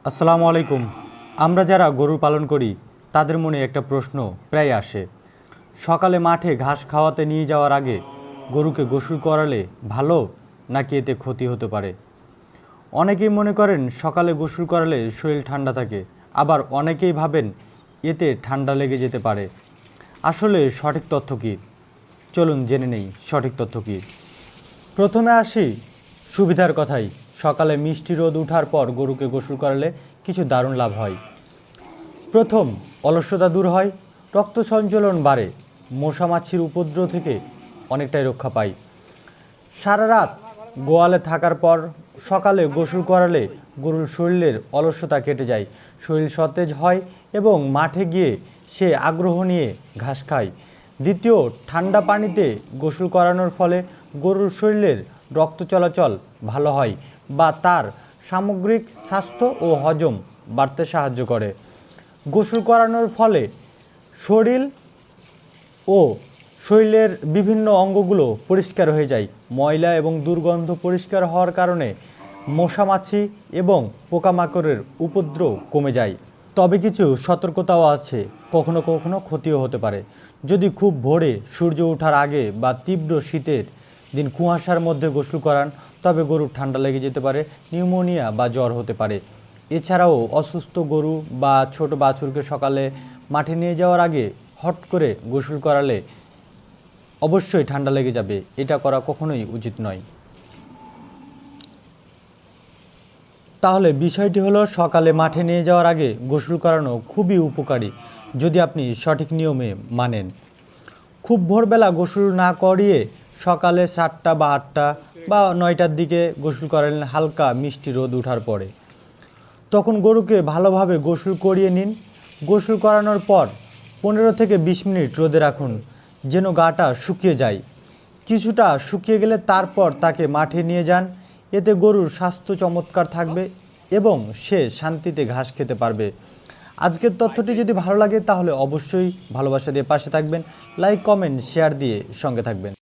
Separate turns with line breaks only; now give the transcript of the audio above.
আসসালামু আলাইকুম। আমরা যারা গরু পালন করি তাদের মনে একটা প্রশ্ন প্রায় আসে, সকালে মাঠে ঘাস খাওয়াতে নিয়ে যাওয়ার আগে গরুকে গোসল করালে ভালো নাকি এতে ক্ষতি হতে পারে। অনেকেই মনে করেন সকালে গোসল করালে শরীর ঠান্ডা থাকে, আবার অনেকেই ভাবেন এতে ঠান্ডা লেগে যেতে পারে। আসলে সঠিক তথ্য কী? চলুন জেনে নেই সঠিক তথ্য কী। প্রথমে আসি সুবিধার কথাই। সকালে মিষ্টি রোদ ওঠার পর গরুকে গোসল করালে কিছু দারুণ লাভ হয়। প্রথম, অলসতা দূর হয়, রক্ত সঞ্চালন বাড়ে, মশা মাছির উপদ্রব থেকে অনেকটাই রক্ষা পায়। সারা রাত গোয়ালে থাকার পর সকালে গোসল করালে গরুর শরীরের অলসতা কেটে যায়, শরীর সতেজ হয় এবং মাঠে গিয়ে সে আগ্রহ নিয়ে ঘাস খায়। দ্বিতীয়, ঠান্ডা পানিতে গোসল করানোর ফলে গরুর শরীরের রক্ত চলাচল ভালো হয় বা তার সামগ্রিক স্বাস্থ্য ও হজম বাড়তে সাহায্য করে। গোসল করানোর ফলে শরীর ও শরীরের বিভিন্ন অঙ্গগুলো পরিষ্কার হয়ে যায়। ময়লা এবং দুর্গন্ধ পরিষ্কার হওয়ার কারণে মশামাছি এবং পোকামাকড়ের উপদ্রব কমে যায়। তবে কিছু সতর্কতাও আছে, কখনো কখনো ক্ষতিও হতে পারে। যদি খুব ভোরে সূর্য ওঠার আগে বা তীব্র শীতের দিন কুয়াশার মধ্যে গোসল করান, তবে গরুর ঠান্ডা লেগে যেতে পারে, নিউমোনিয়া বা জ্বর হতে পারে। এছাড়াও অসুস্থ গরু বা ছোট বাছুরকে সকালে মাঠে নিয়ে যাওয়ার আগে হট করে গোসল করালে অবশ্যই ঠান্ডা লেগে যাবে। এটা করা কখনোই উচিত নয়। তাহলে বিষয়টি হলো, সকালে মাঠে নিয়ে যাওয়ার আগে গোসল করানো খুবই উপকারী যদি আপনি সঠিক নিয়মে মানেন। খুব ভোরবেলা গোসল না করিয়ে সকালে 7টা বা 8টা বা 9টার দিকে গোসল করালেন, হালকা মিষ্টি রোদ ওঠার পরে। তখন গরুকে ভালোভাবে গোসল করিয়ে নিন। গোসল করানোর পর 15 থেকে 20 মিনিট রোদে রাখুন যেন গাটা শুকিয়ে যায়। কিছুটা শুকিয়ে গেলে তারপর তাকে মাঠে নিয়ে যান। এতে গরুর স্বাস্থ্য চমৎকার থাকবে এবং সে শান্তিতে ঘাস খেতে পারবে। আজকের তথ্যটি যদি ভালো লাগে তাহলে অবশ্যই ভালোবাসা দিয়ে পাশে থাকবেন, লাইক কমেন্ট শেয়ার দিয়ে সঙ্গে থাকবেন।